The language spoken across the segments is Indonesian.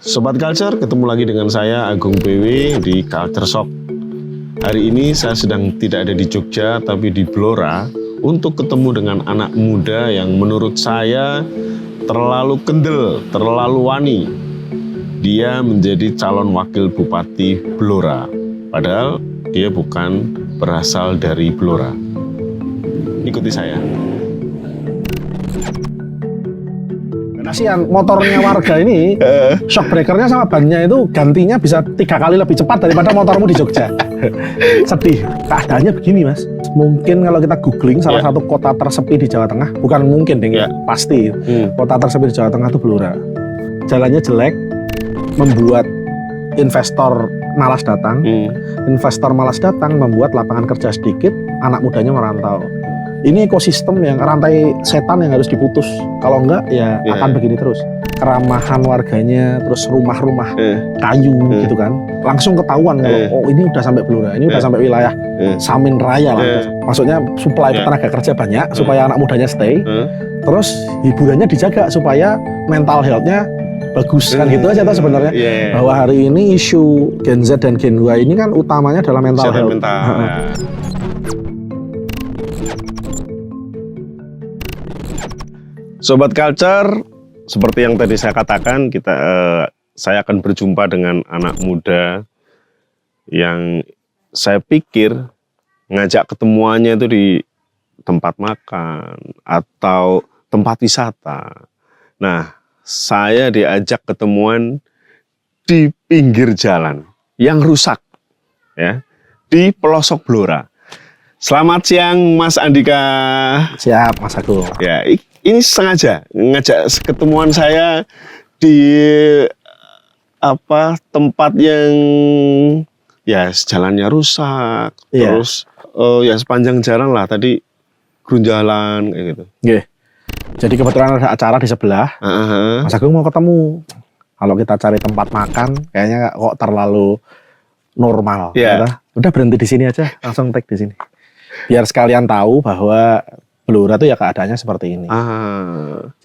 Sobat Culture, ketemu lagi dengan saya Agung BW di Culture Shock. Hari ini saya sedang tidak ada di Jogja tapi di Blora untuk ketemu dengan anak muda yang menurut saya terlalu kendel, terlalu wani. Dia menjadi calon wakil Bupati Blora, padahal dia bukan berasal dari Blora. Ikuti saya. Kasihan motornya warga ini, shock breakernya sama bannya itu gantinya bisa 3 kali lebih cepat daripada motormu di Jogja. Sedih, keadaannya begini mas. Mungkin kalau kita googling salah satu kota tersepi di Jawa Tengah, bukan mungkin deh, pasti kota tersepi di Jawa Tengah itu Blora. Jalannya jelek, membuat investor malas datang. Investor malas datang membuat lapangan kerja sedikit, anak mudanya merantau. Ini ekosistem yang rantai setan yang harus diputus. Kalau enggak ya akan begini terus. Keramahan warganya, terus rumah-rumah kayu gitu kan. Langsung ketahuan kalau oh ini udah sampai Blora, ini udah sampai wilayah Samin Raya lah. Maksudnya supply tenaga kerja banyak supaya anak mudanya stay. Terus hiburannya dijaga supaya mental health-nya bagus kan gitu aja tuh sebenarnya. Bahwa hari ini isu Gen Z dan Gen Y ini kan utamanya adalah mental health. Sobat Culture, seperti yang tadi saya katakan, saya akan berjumpa dengan anak muda yang saya pikir ngajak ketemuannya itu di tempat makan atau tempat wisata. Nah, saya diajak ketemuan di pinggir jalan yang rusak, ya, di pelosok Blora. Selamat siang, Mas Andika. Siap, Mas Agung. Ya, ini sengaja ngajak ketemuan saya di tempat yang ya jalannya rusak, terus ya sepanjang jalan lah tadi grunjalan kayak gitu. Jadi kebetulan ada acara di sebelah, Mas Agung mau ketemu. Kalau kita cari tempat makan, kayaknya kok terlalu normal. Udah berhenti di sini aja, langsung tag di sini. Biar sekalian tahu bahwa Blora tuh ya keadaannya seperti ini.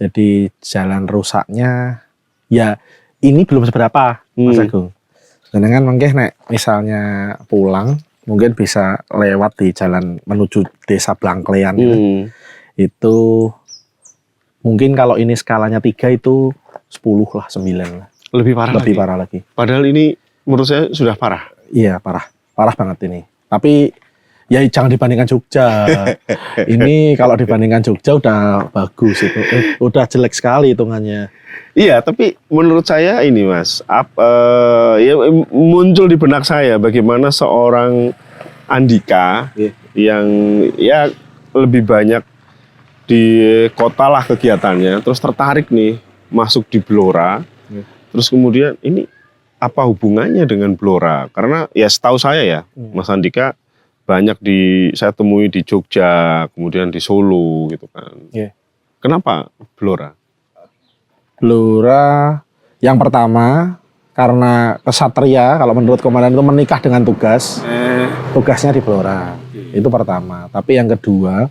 Jadi jalan rusaknya ya ini belum seberapa, Mas Agung. Sedangkan mungkin misalnya pulang mungkin bisa lewat di jalan menuju Desa Blangklean gitu. Itu mungkin kalau ini skalanya 3 itu 10 lah, 9 lah. Lebih parah lagi. Padahal ini menurut saya sudah parah. Iya, parah banget ini. Tapi ya jangan dibandingkan Jogja. Ini kalau dibandingkan Jogja udah bagus itu. Udah jelek sekali hitungannya. Iya, tapi menurut saya ini Mas, ya muncul di benak saya bagaimana seorang Andika yang ya lebih banyak di kota lah kegiatannya, terus tertarik nih masuk di Blora. Terus kemudian ini apa hubungannya dengan Blora? Karena ya setahu saya ya, Mas Andika banyak saya temui di Jogja, kemudian di Solo gitu kan. Kenapa Blora? Blora yang pertama karena kesatria, kalau menurut komandan itu menikah dengan tugas. Tugasnya di Blora. Itu pertama. Tapi yang kedua,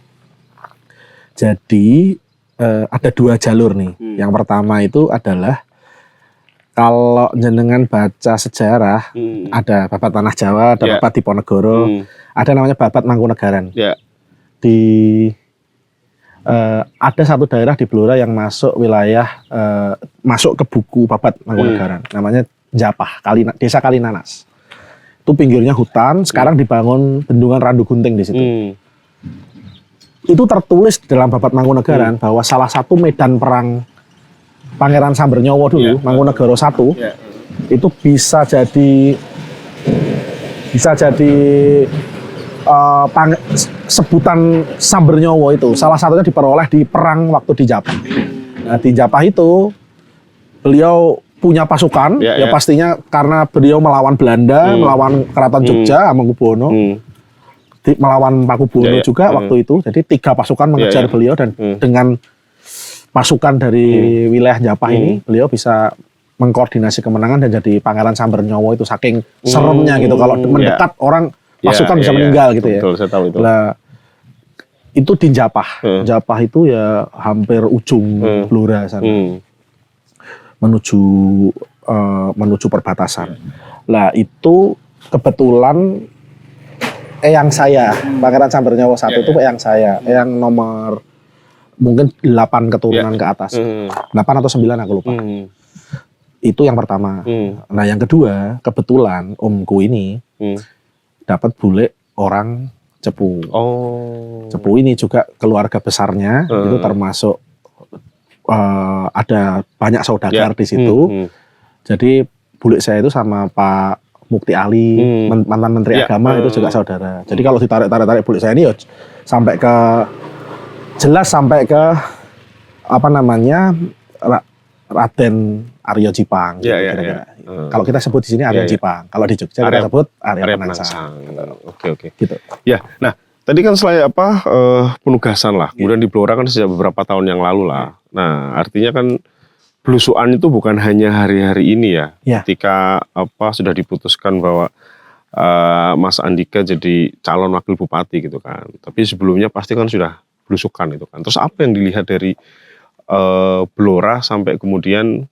jadi ada 2 jalur nih. Yang pertama itu adalah kalau jenengan baca sejarah, ada Babat Tanah Jawa, ada Babat Diponegoro, ada namanya Babat Mangkunegaran. Ada satu daerah di Blora yang masuk wilayah, masuk ke buku Babat Mangkunegaran, namanya Japah, Desa Kalinanas. Itu pinggirnya hutan, sekarang dibangun bendungan Randu Gunting di situ. Itu tertulis dalam Babat Mangkunegaran bahwa salah satu medan perang Pangeran Sambernyowo dulu, Mangkunegara I, itu bisa jadi sebutan Sambernyowo itu. Salah satunya diperoleh di perang waktu di Japah. Nah, di Japah itu beliau punya pasukan, pastinya karena beliau melawan Belanda, melawan Keraton Jogja, Hamengkubuwono, melawan Pakubuwono juga waktu itu. Jadi 3 pasukan mengejar beliau dan dengan pasukan dari wilayah Japah ini, beliau bisa mengkoordinasi kemenangan dan jadi Pangeran Sambernyowo itu saking seremnya gitu. Kalau mendekat orang pasukan bisa meninggal gitu ya. Betul, saya tahu itu. Nah, itu di Japah. Japah itu ya hampir ujung Blora sana. Menuju menuju perbatasan. Lah itu kebetulan eyang saya, Pangeran Sambernyawa I itu eyang saya, eyang nomor mungkin 8 keturunan ke atas. 8 atau 9 aku lupa. Itu yang pertama. Nah yang kedua, kebetulan omku ini dapat bule orang Cepu. Cepu ini juga keluarga besarnya, itu termasuk ada banyak saudagar di situ. Jadi bule saya itu sama Pak Mukti Ali, mantan Menteri Agama itu juga saudara. Jadi kalau ditarik bule saya ini ya sampai ke apa namanya Raden Aryo Jipang. Kalau kita sebut di sini Aryo Jipang, kalau di Jogja kita sebut Arya Penangsang. Oke. Gitu. Ya, nah tadi kan selain penugasan lah, kemudian di Blora kan sejak beberapa tahun yang lalu lah. Nah artinya kan belusuan itu bukan hanya hari-hari ini ya. Ketika sudah diputuskan bahwa Mas Andika jadi calon wakil bupati gitu kan. Tapi sebelumnya pasti kan sudah belusukan itu kan. Terus apa yang dilihat dari Blora sampai kemudian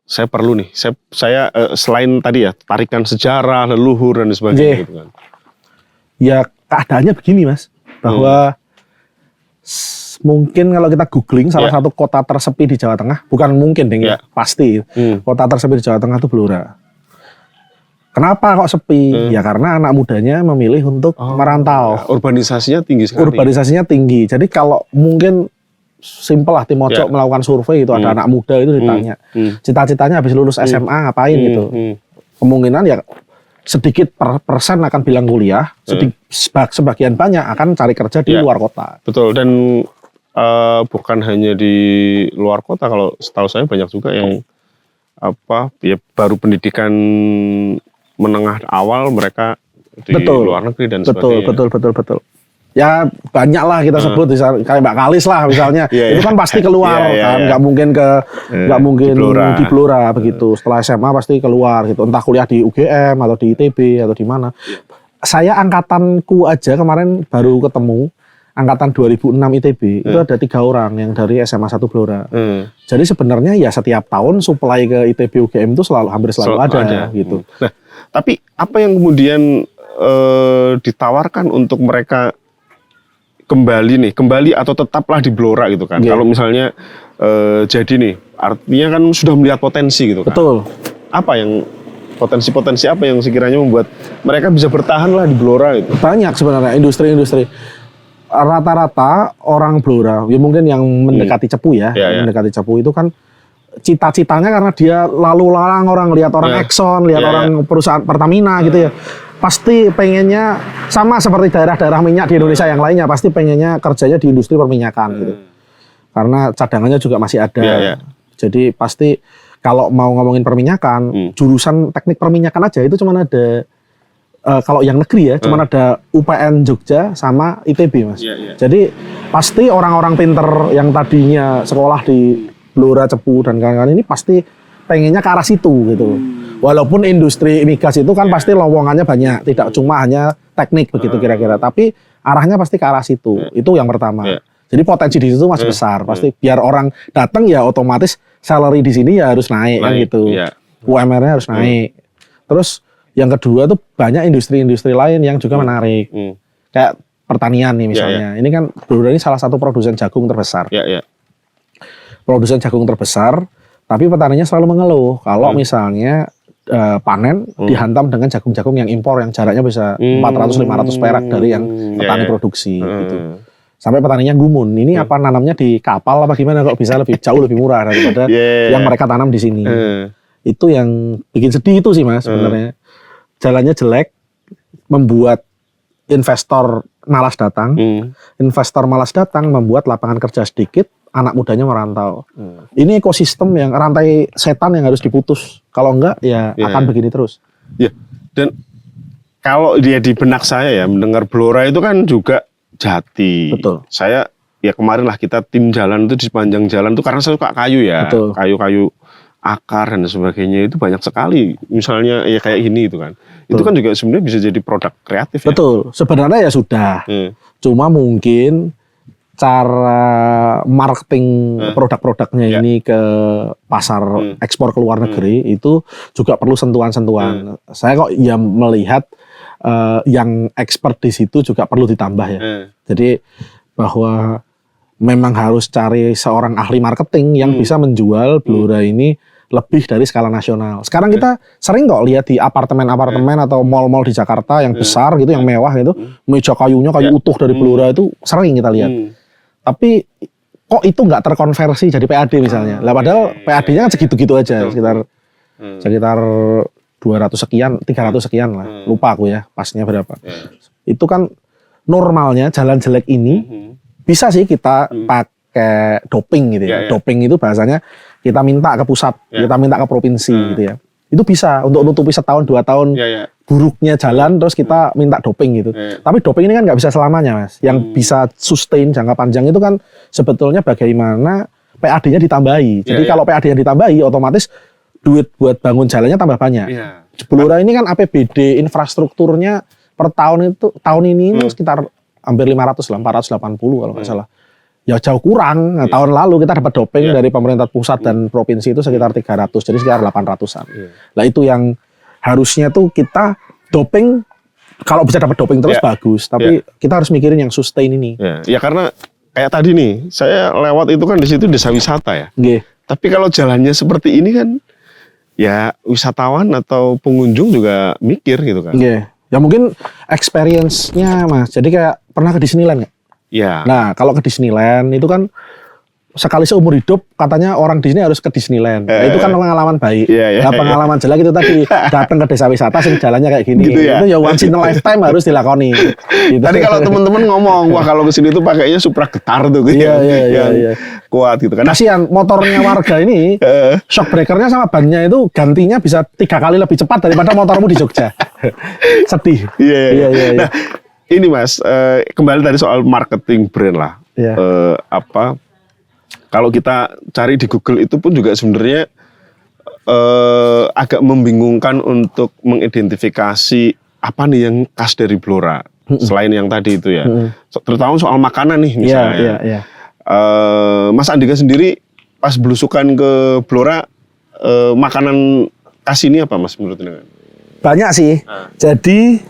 saya perlu nih, saya selain tadi ya tarikan sejarah, leluhur dan sebagainya gitu kan. Ya keadaannya begini Mas, bahwa mungkin kalau kita googling salah satu kota tersepi di Jawa Tengah, bukan mungkin deh pasti kota tersepi di Jawa Tengah itu Blora. Kenapa kok sepi? Ya karena anak mudanya memilih untuk merantau. Urbanisasinya tinggi sekali. Urbanisasinya tinggi. Jadi kalau mungkin simpel lah tim Mojok melakukan survei itu ada anak muda itu ditanya cita-citanya habis lulus SMA ngapain gitu. Kemungkinan ya sedikit persen akan bilang kuliah, sebagian banyak akan cari kerja di luar kota. Betul, dan bukan hanya di luar kota, kalau setahu saya banyak juga yang baru pendidikan menengah awal mereka di luar negeri dan sebagainya. Betul. Ya banyak lah kita sebut kayak Mbak Kalis lah misalnya. Itu kan pasti keluar kan, nggak mungkin di Blora begitu. Setelah SMA pasti keluar gitu, entah kuliah di UGM atau di ITB atau di mana. Saya angkatanku aja kemarin baru ketemu angkatan 2006 ITB itu ada 3 orang yang dari SMA 1 Blora. Jadi sebenarnya ya setiap tahun supply ke ITB UGM itu hampir selalu ada gitu. Nah, tapi apa yang kemudian ditawarkan untuk mereka kembali atau tetaplah di Blora gitu kan? Kalau misalnya jadi nih, artinya kan sudah melihat potensi gitu kan? Betul. Apa yang potensi apa yang sekiranya membuat mereka bisa bertahan lah di Blora itu? Banyak sebenarnya industri-industri. Rata-rata orang Blora, ya mungkin yang mendekati Cepu mendekati Cepu itu kan cita-citanya karena dia lalu lalang orang lihat orang Exxon, lihat orang perusahaan Pertamina gitu ya. Pasti pengennya sama seperti daerah-daerah minyak di Indonesia yang lainnya, pasti pengennya kerjanya di industri perminyakan gitu. Karena cadangannya juga masih ada. Jadi pasti kalau mau ngomongin perminyakan, jurusan teknik perminyakan aja itu cuma ada kalau yang negeri ya, cuma ada UPN Jogja sama ITB Mas. Jadi pasti orang-orang pinter yang tadinya sekolah di Blora, Cepu dan kawan-kawan ini pasti pengennya ke arah situ gitu. Walaupun industri migas itu kan pasti lowongannya banyak, tidak cuma hanya teknik begitu kira-kira, tapi arahnya pasti ke arah situ. Itu yang pertama. Jadi potensi di situ masih besar. Pasti biar orang datang ya otomatis salary di sini ya harus naik kan gitu. UMR-nya harus naik. Terus yang kedua tuh banyak industri-industri lain yang juga menarik. Kayak pertanian nih misalnya. Ini kan Blora ini salah satu produsen jagung terbesar. Produsen jagung terbesar, tapi petaninya selalu mengeluh kalau misalnya panen dihantam dengan jagung-jagung yang impor yang jaraknya bisa 400-500 perak dari yang petani produksi gitu. Sampai petaninya gumun, ini apa nanamnya di kapal apa gimana kok bisa jauh lebih murah daripada yang mereka tanam di sini. Itu yang bikin sedih itu sih Mas sebenarnya. Jalannya jelek, membuat investor malas datang. Investor malas datang membuat lapangan kerja sedikit, anak mudanya merantau. Ini ekosistem yang rantai setan yang harus diputus. Kalau enggak ya akan begini terus. Dan kalau dia di benak saya ya mendengar Blora itu kan juga jati. Betul. Saya ya kemarin lah kita tim jalan itu di sepanjang jalan itu karena saya suka kayu ya. Betul. Kayu-kayu akar dan sebagainya itu banyak sekali. Misalnya ya kayak gini itu kan. Betul. Itu kan juga sebenarnya bisa jadi produk kreatif ya. Betul. Sebenarnya ya sudah. Cuma mungkin cara marketing produk-produknya ini ke pasar ekspor ke luar negeri itu juga perlu sentuhan-sentuhan. Saya kok ya melihat yang expert di situ juga perlu ditambah ya. Jadi bahwa memang harus cari seorang ahli marketing yang bisa menjual Blora ini lebih dari skala nasional. Sekarang kita sering kok lihat di apartemen-apartemen atau mall-mall di Jakarta yang besar gitu, yang mewah gitu, meja kayunya kayu utuh dari Blora itu sering kita lihat. Tapi kok itu nggak terkonversi jadi PAD misalnya. Lah padahal PAD-nya kan segitu-gitu aja, sekitar 200 sekian, 300 sekian lah. Lupa aku ya pasnya berapa. Itu kan normalnya jalan jelek ini bisa sih kita pakai doping gitu ya. Doping itu bahasanya kita minta ke pusat, kita minta ke provinsi gitu ya. Itu bisa untuk nutupi setahun 2 tahun buruknya jalan, terus kita minta doping gitu. Tapi doping ini kan nggak bisa selamanya, Mas. Yang bisa sustain jangka panjang itu kan sebetulnya bagaimana PAD-nya ditambahi. Jadi kalau PAD-nya ditambahi, otomatis duit buat bangun jalannya tambah banyak. Blora ini kan APBD infrastrukturnya per tahun itu sekitar hampir 500 lah, 480 kalau nggak salah. Ya jauh kurang. Nah, tahun lalu kita dapat doping dari pemerintah pusat dan provinsi itu sekitar 300, jadi sekitar 800-an. Nah itu yang harusnya tuh kita doping, kalau bisa dapat doping terus bagus, tapi kita harus mikirin yang sustain ini. Ya karena kayak tadi nih, saya lewat itu kan di situ desa wisata ya. Tapi kalau jalannya seperti ini kan, ya wisatawan atau pengunjung juga mikir gitu kan. Ya mungkin experience-nya Mas, jadi kayak pernah ke Disneyland nggak? Nah, kalau ke Disneyland itu kan sekali seumur hidup katanya orang Disney harus ke Disneyland. Nah, itu kan pengalaman baik. Nah, pengalaman jelek itu tadi datang ke desa wisata sing jalannya kayak gini. Gitu ya? Itu ya once in a lifetime harus dilakoni. Gitu. Tadi kalau teman-teman ngomong, wah kalau kesini tuh pakainya Supra Getar tuh gitu. Iya. Kuat gitu kan. Kasihan motornya warga ini, shock breakernya sama bannya itu gantinya bisa 3 kali lebih cepat daripada motormu di Jogja. Sedih. Iya. Nah, ini Mas, kembali tadi soal marketing brand lah. Kalau kita cari di Google itu pun juga sebenarnya agak membingungkan untuk mengidentifikasi apa nih yang khas dari Blora selain yang tadi itu ya. Terutama soal makanan nih misalnya. Mas Andika sendiri pas belusukan ke Blora, makanan khas ini apa Mas menurut Anda? Banyak sih. Jadi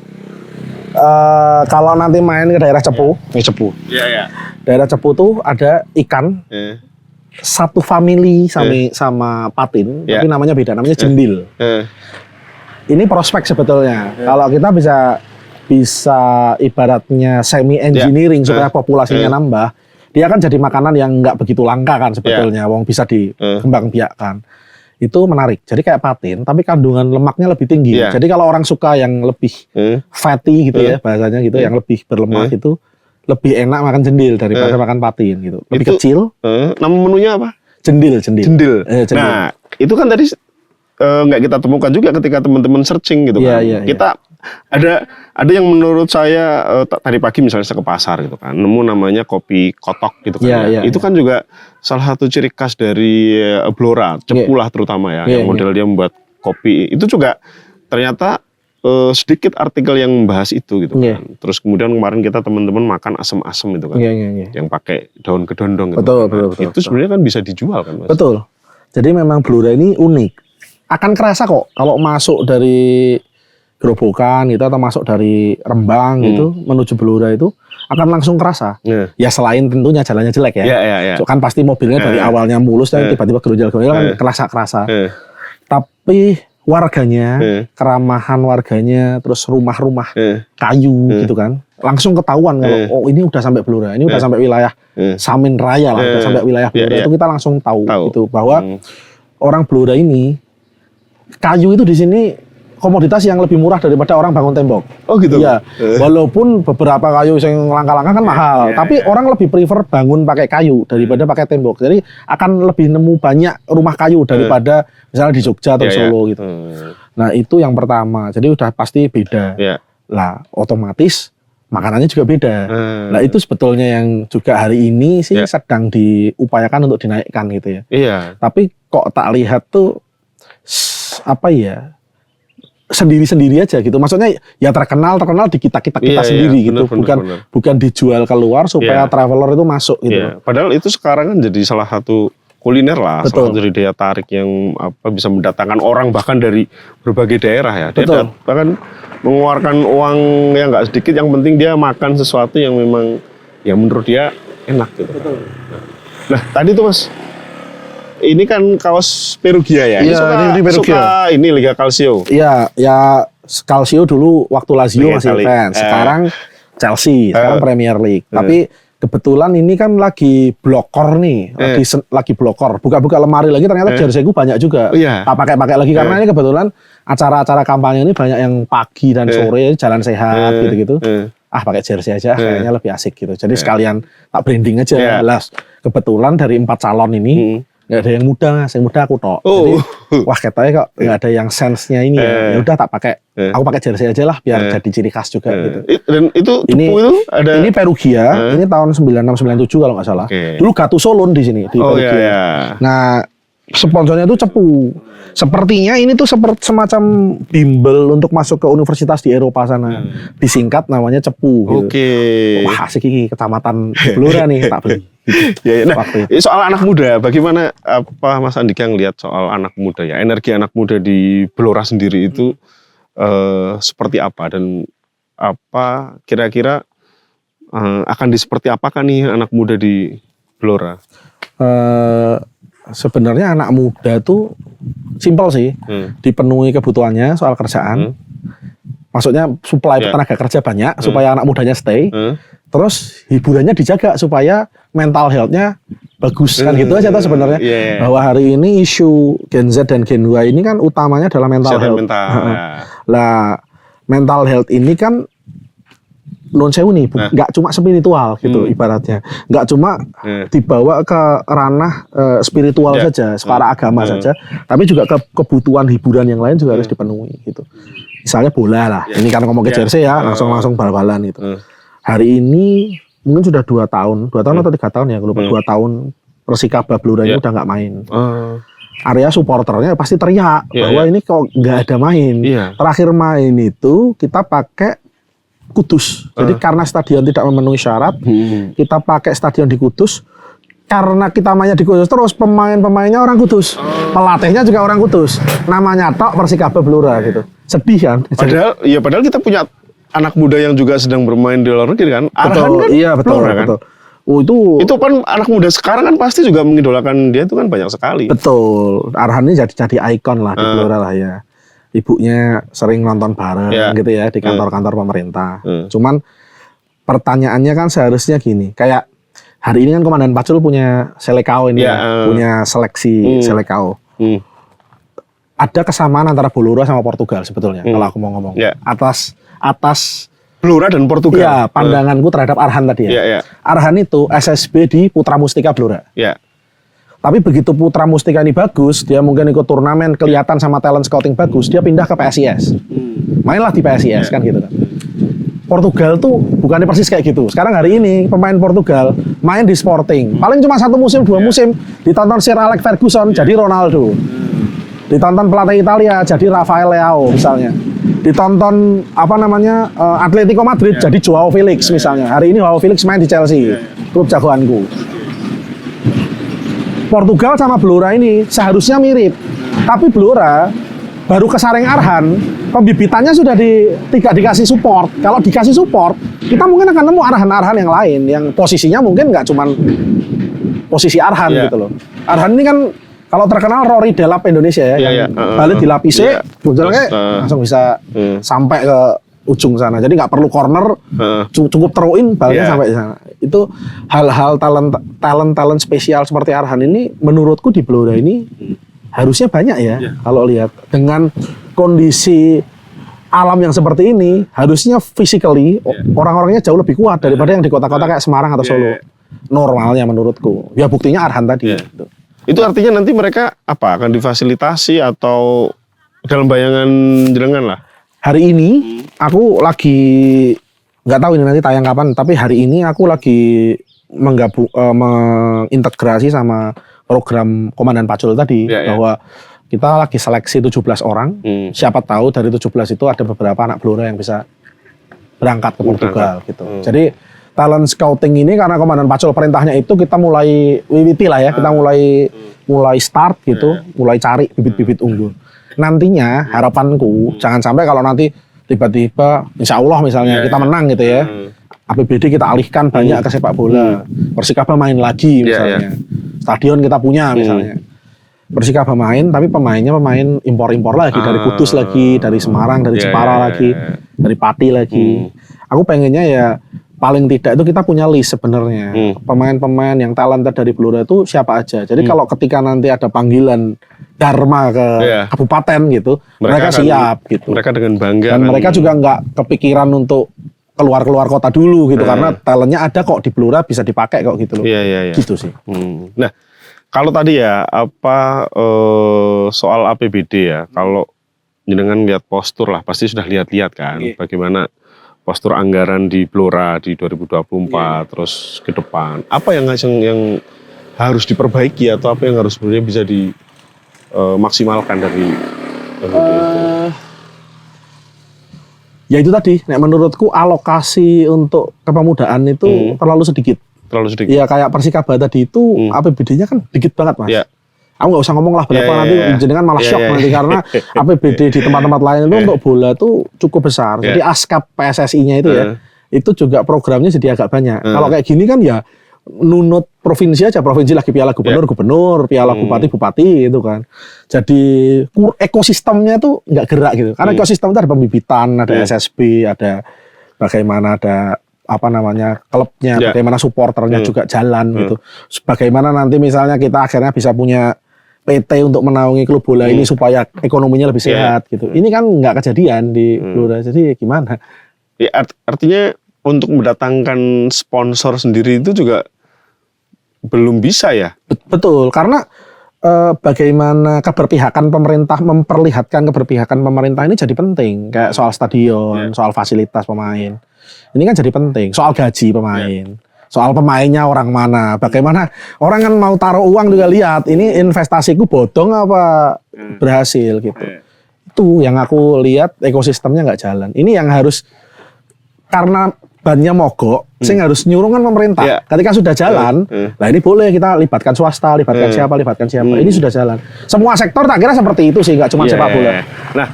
kalau nanti main ke daerah Cepu, daerah Cepu tuh ada ikan satu family sama patin, tapi namanya beda, namanya jendil. Ini prospek sebetulnya. Kalau kita bisa ibaratnya semi engineering supaya populasinya nambah, dia kan jadi makanan yang nggak begitu langka kan sebetulnya, wong bisa dikembangbiakkan. Itu menarik. Jadi kayak patin, tapi kandungan lemaknya lebih tinggi. Jadi kalau orang suka yang lebih fatty gitu ya bahasanya gitu, yang lebih berlemak itu lebih enak makan jendil daripada makan patin gitu. Lebih itu, kecil. Nama menunya apa? Jendil. Nah, itu kan tadi nggak kita temukan juga ketika teman-teman searching gitu kan. Kita ada yang menurut saya tadi pagi misalnya saya ke pasar gitu kan, nemu namanya kopi kotok gitu kan. Itu kan juga salah satu ciri khas dari Blora, Cepu lah terutama ya, yang model dia membuat kopi. Itu juga ternyata sedikit artikel yang membahas itu gitu kan. Terus kemudian kemarin kita teman-teman makan asem-asem itu kan, yang pakai daun kedondong gitu. Betul. Itu sebenarnya kan bisa dijual kan Mas? Betul. Jadi memang Blora ini unik. Akan kerasa kok kalau masuk dari Gerobokan gitu atau masuk dari Rembang gitu menuju Blora itu akan langsung kerasa. Ya selain tentunya jalannya jelek ya. So, kan pasti mobilnya dari awalnya mulus dan tiba-tiba gerojal-gerojal kan kerasa. Tapi warganya, keramahan warganya, terus rumah-rumah kayu gitu kan, langsung ketahuan kalau ini udah sampai Blora, ini udah sampai wilayah Samin Raya lah, udah sampai wilayah Blora itu kita langsung tahu gitu bahwa orang Blora ini kayu itu di sini komoditas yang lebih murah daripada orang bangun tembok. Oh gitu. Iya. Walaupun beberapa kayu yang langka-langka kan mahal, tapi orang lebih prefer bangun pakai kayu daripada pakai tembok. Jadi akan lebih nemu banyak rumah kayu daripada misalnya di Jogja atau Solo gitu. Nah, itu yang pertama. Jadi udah pasti beda. Lah, otomatis makanannya juga beda. Nah, itu sebetulnya yang juga hari ini sih sedang diupayakan untuk dinaikkan gitu ya. Tapi kok tak lihat tuh apa ya? sendiri-sendiri aja gitu. Maksudnya ya terkenal di kita sendiri gitu. Bukan dijual keluar supaya traveler itu masuk gitu. Padahal itu sekarang kan jadi salah satu kuliner lah, salah satu daya tarik yang bisa mendatangkan orang bahkan dari berbagai daerah ya. Dia bahkan mengeluarkan uang yang nggak sedikit, yang penting dia makan sesuatu yang memang yang menurut dia enak gitu. Nah tadi tuh Mas, ini kan kaos Perugia ya? Iya, ini Perugia. Suka ini Liga Calcio? Iya, ya Calcio dulu waktu Lazio masih fans. Sekarang Chelsea, sekarang Premier League. Tapi kebetulan ini kan lagi blokor nih, lagi blokor. Buka-buka lemari lagi ternyata jerseyku banyak juga. Tak pakai lagi karena ini kebetulan acara-acara kampanye ini banyak yang pagi dan sore, jalan sehat gitu-gitu. Pakai jersey aja kayaknya lebih asik gitu. Jadi sekalian tak branding aja. Kebetulan dari 4 calon ini nggak ada yang muda, yang muda aku tok. Jadi, wah katanya kok nggak ada yang sense-nya ini ya. Udah tak pakai, aku pakai jersey aja lah biar jadi ciri khas juga gitu. Dan itu cepu itu ada. Ini Perugia, ini tahun 96-97 kalau nggak salah. Dulu Gattuso loan di sini di Perugia. Nah, sponsornya itu cepu. Sepertinya ini tuh semacam bimbel untuk masuk ke universitas di Eropa sana. Disingkat namanya cepu. Gitu. Wah asik ini kecamatan Blora nih tak beli. Nah, soal anak muda, bagaimana Mas Andika ngelihat soal anak muda ya? Energi anak muda di Blora sendiri itu seperti apa dan apa kira-kira akan seperti apakah nih anak muda di Blora? Sebenarnya anak muda tuh simpel sih, dipenuhi kebutuhannya soal kerjaan. Maksudnya supply tenaga kerja banyak supaya anak mudanya stay. Terus hiburannya dijaga supaya mental health-nya bagus kan gitu aja tuh sebenarnya. Bahwa hari ini isu Gen Z dan Gen Y ini kan utamanya adalah mental health. Lah mental health ini kan non sewu nih, nggak cuma spiritual gitu ibaratnya, nggak cuma dibawa ke ranah spiritual saja, secara agama saja, tapi juga kebutuhan hiburan yang lain juga harus dipenuhi gitu. Misalnya bola lah, ini kan ngomong ke jersey ya, langsung bal-balan gitu. Hari ini mungkin sudah 2 tahun atau 3 tahun ya, lupa 2 tahun Persikaba Blora ini udah nggak main. Area supporternya pasti teriak bahwa ini kok nggak ada main. Terakhir main itu kita pakai Kudus. Jadi karena stadion tidak memenuhi syarat, kita pakai stadion di Kudus. Karena kita mainnya di Kudus terus, pemain-pemainnya orang Kudus, pelatihnya juga orang Kudus. Namanya tok Persikaba Blora gitu. Sedih kan? Padahal kita punya anak muda yang juga sedang bermain di luar negeri kan. Betul, iya betul, Blora, betul. Kan? Itu kan anak muda sekarang kan pasti juga mengidolakan dia itu kan banyak sekali. Betul. Arhan ini jadi ikon lah di Blora lah ya. Ibunya sering nonton bareng gitu ya di kantor-kantor pemerintah. Cuman pertanyaannya kan seharusnya gini, kayak hari ini kan Komandan Pacul punya Selecao ini punya seleksi Selecao. Ada kesamaan antara Blora sama Portugal sebetulnya kalau aku mau ngomong. Atas Blora dan Portugal. Iya, pandanganku terhadap Arhan tadi ya. Arhan itu SSB di Putra Mustika Blora. Tapi begitu Putra Mustika ini bagus, dia mungkin ikut turnamen, kelihatan sama talent scouting bagus, dia pindah ke PSIS. Mainlah di PSIS kan gitu kan. Portugal tuh bukannya persis kayak gitu. Sekarang hari ini pemain Portugal main di Sporting. Paling cuma 1 musim, 2 musim ditonton Sir Alex Ferguson jadi Ronaldo. Ditonton pelatih Italia jadi Rafael Leao misalnya. Ditonton Atletico Madrid jadi Joao Felix misalnya. Hari ini Joao Felix main di Chelsea, klub jagoanku. Portugal sama Blora ini seharusnya mirip, tapi Blora baru kesaring Arhan, pembibitannya sudah tidak dikasih support. Kalau dikasih support, kita mungkin akan nemu Arhan-Arhan yang lain, yang posisinya mungkin nggak cuma posisi Arhan gitu loh. Arhan ini kan kalau terkenal Rory Delap Indonesia ya, balik dilapisi, langsung bisa sampai ke ujung sana. Jadi nggak perlu corner, cukup throw-in baliknya sampai di sana. Itu hal-hal talent spesial seperti Arhan ini menurutku di Blora ini harusnya banyak ya. Kalau lihat dengan kondisi alam yang seperti ini, harusnya physically orang-orangnya jauh lebih kuat daripada yang di kota-kota kayak Semarang atau Solo. Normalnya menurutku. Ya buktinya Arhan tadi. Gitu. Itu artinya nanti mereka akan difasilitasi atau dalam bayangan jenengan lah? Hari ini aku lagi nggak tahu ini nanti tayang kapan, tapi hari ini aku lagi mengintegrasi sama program Komandan Pacul tadi bahwa kita lagi seleksi 17 orang. Siapa tahu dari 17 itu ada beberapa anak Blora yang bisa berangkat ke Portugal gitu. Jadi talent scouting ini karena Komandan Pacul perintahnya itu kita mulai wiwiti lah ya, kita mulai start gitu, mulai cari bibit-bibit unggul. Nantinya harapanku jangan sampai kalau nanti tiba-tiba insya Allah misalnya kita menang gitu ya, APBD kita alihkan banyak ke sepak bola, Persikaba main lagi misalnya, stadion kita punya misalnya. Persikaba main, tapi pemainnya pemain impor-impor lagi, dari Kudus lagi, dari Semarang, dari Jepara lagi, dari Pati lagi. Aku pengennya ya paling tidak itu kita punya list sebenarnya. Pemain-pemain yang talented dari Blora itu siapa aja. Jadi kalau ketika nanti ada panggilan Dharma ke kabupaten gitu, mereka siap gitu. Mereka dengan bangga. Dan mereka juga nggak kepikiran untuk keluar kota dulu gitu, karena talentnya ada kok di Blora, bisa dipakai kok gitu loh. Gitu sih. Nah, kalau tadi ya soal APBD ya, kalau jenengan lihat postur lah, pasti sudah lihat-lihat kan, bagaimana postur anggaran di Blora di 2024 terus ke depan. Apa yang harus diperbaiki atau apa yang harus sebenarnya bisa dimaksimalkan dari APBD itu? Ya itu tadi, menurutku alokasi untuk kepemudaan itu terlalu sedikit. Terlalu sedikit. Iya kayak Persikaba tadi itu APBD-nya kan dikit banget Mas. Aku nggak usah ngomong lah berapa nanti jenengan malah shock nanti karena APBD di tempat-tempat lain itu untuk bola tuh cukup besar. Jadi ASKAP PSSI-nya itu ya, itu juga programnya jadi agak banyak. Kalau kayak gini kan ya nunut provinsi aja, provinsi lagi piala gubernur, piala bupati itu kan. Jadi ekosistemnya tuh nggak gerak gitu. Karena ekosistem itu ada pembibitan, ada SSB, ada bagaimana ada klubnya, bagaimana supporternya juga jalan gitu. Bagaimana nanti misalnya kita akhirnya bisa punya PT untuk menaungi klub bola ini supaya ekonominya lebih sehat gitu. Ini kan nggak kejadian di Blora, jadi gimana? Ya, artinya untuk mendatangkan sponsor sendiri itu juga belum bisa ya? Betul, karena bagaimana keberpihakan pemerintah, memperlihatkan keberpihakan pemerintah ini jadi penting. Kayak soal stadion, soal fasilitas pemain. Ini kan jadi penting, soal gaji pemain, soal pemainnya orang mana, bagaimana orang kan mau taruh uang juga lihat, ini investasiku bodong apa berhasil gitu. Itu yang aku lihat ekosistemnya nggak jalan. Ini yang harus, karena bannya mogok, sing harus nyuruh kan pemerintah. Ketika sudah jalan, nah ini boleh kita libatkan swasta, libatkan siapa. Ini sudah jalan. Semua sektor tak kira seperti itu sih, nggak cuma sepak bola. Nah,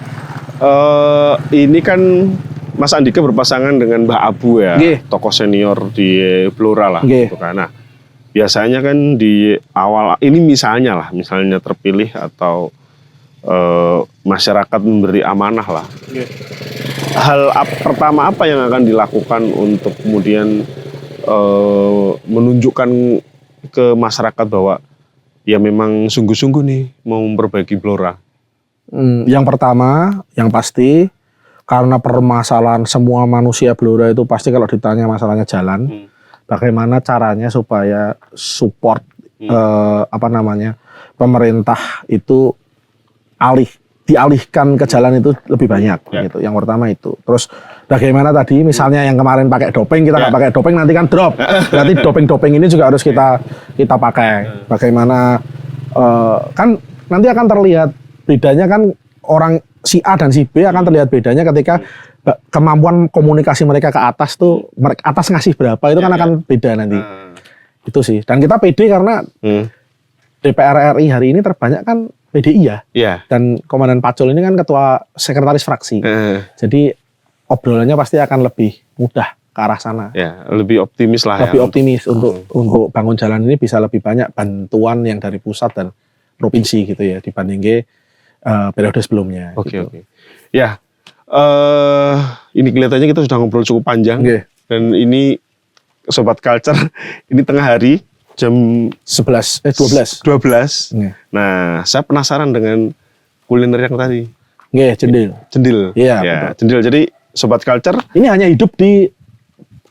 ini kan Mas Andika berpasangan dengan Mbak Abu ya, tokoh senior di Blora lah. Gitu kan. Nah, biasanya kan di awal ini misalnya terpilih atau masyarakat memberi amanah lah. Hal pertama apa yang akan dilakukan untuk kemudian menunjukkan ke masyarakat bahwa ya memang sungguh-sungguh nih mau memperbaiki Blora? Yang pertama, yang pasti, karena permasalahan semua manusia Blora itu pasti kalau ditanya masalahnya jalan, bagaimana caranya supaya support pemerintah itu dialihkan ke jalan itu lebih banyak gitu. Yang pertama itu. Terus bagaimana tadi misalnya yang kemarin pakai doping, kita nggak pakai doping nanti kan drop. Berarti doping ini juga harus kita pakai. Bagaimana kan nanti akan terlihat bedanya kan, orang si A dan si B akan terlihat bedanya ketika kemampuan komunikasi mereka ke atas tuh, atas ngasih berapa itu kan akan beda nanti. Itu sih. Dan kita pede karena DPR RI hari ini terbanyak kan PDI ya. Dan Komandan Pacul ini kan ketua sekretaris fraksi. Jadi obrolannya pasti akan lebih mudah ke arah sana. Ya, lebih optimis lah. Lebih optimis untuk bangun jalan ini bisa lebih banyak bantuan yang dari pusat dan provinsi gitu ya dibanding periode sebelumnya. Oke. Ya, ini kelihatannya kita sudah ngobrol cukup panjang. Dan ini Sobat Culture, ini tengah hari jam 12. Nah, saya penasaran dengan kuliner yang tadi. Cendil. Iya. Cendil. Jadi Sobat Culture, ini hanya hidup di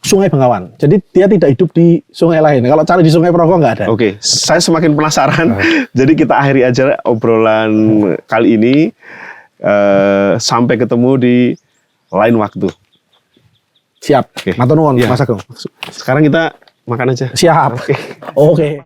Sungai Bengawan. Jadi dia tidak hidup di sungai lain. Kalau cari di Sungai Progo nggak ada. Oke, saya semakin penasaran. Jadi kita akhiri aja obrolan kali ini. Sampai ketemu di lain waktu. Siap. Matur nuwun, Mas Agung. Sekarang kita makan aja. Siap. Oke.